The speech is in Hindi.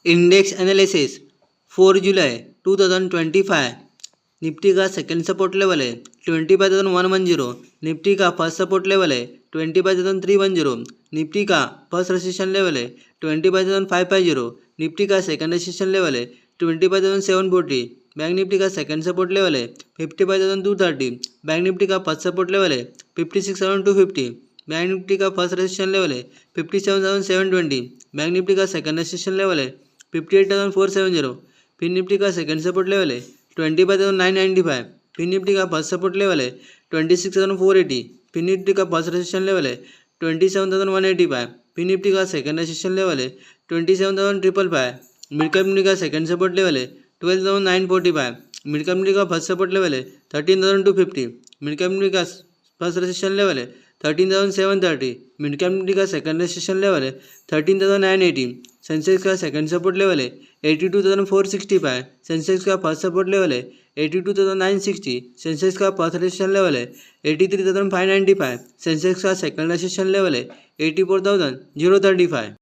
इंडेक्स एनालिसिस 4 जुलाई 2025। निफ्टी का सेकंड सपोर्ट लेवल है 25,110। निफ्टी का फर्स्ट सपोर्ट लेवल है 25,310। निफ्टी का फर्स्ट रेजिस्टेंस लेवल है 25,550। निफ्टी का सेकंड रेजिस्टेंस लेवल है 25,740। बैंक निफ्टी का सेकंड सपोर्ट लेवल है 55,230। बैंक निफ्टी का फर्स्ट सपोर्ट लेवल है 56,250। बैंक निफ्टी का फर्स्ट रेजिस्टेंस लेवल है 57,720। बैंक निफ्टी का सेकंड रेजिस्टेंस लेवल है 58,470। फिर निफ्टी का सेकंड सपोर्ट लेवल है 25,995। फिर निफ्टी का फर्स्ट सपोर्ट लेवल है 26,480। फिर निफ्टी का फर्स्ट रेजिस्टेंस लेवल है 27,185। फिर निफ्टी का सेकंड रेजिस्टेंस लेवल है 27,555। मिड कैप निफ्टी का सेकंड सपोर्ट लेवल है 12,945। मिड कैप निफ्टी का फर्स्ट सपोर्ट लेवल है 13,250। मिड कैप निफ्टी का फर्स्ट रेजिस्टेंस लेवल है 13,730। मिड कैप निफ्टी का सेकंड रेजिस्टेंस लेवल है 13,980। सेंसेक्स का सेकंड सपोर्ट लेवल है 82,465। सेंसेक्स का फर्स्ट सपोर्ट लेवल है 82,960। सेंसेक्स का फर्स्ट रेजिस्टेंस लेवल है 83,595। सेंसेक्स का सेकंड रेजिस्टेंस लेवल है 84,035।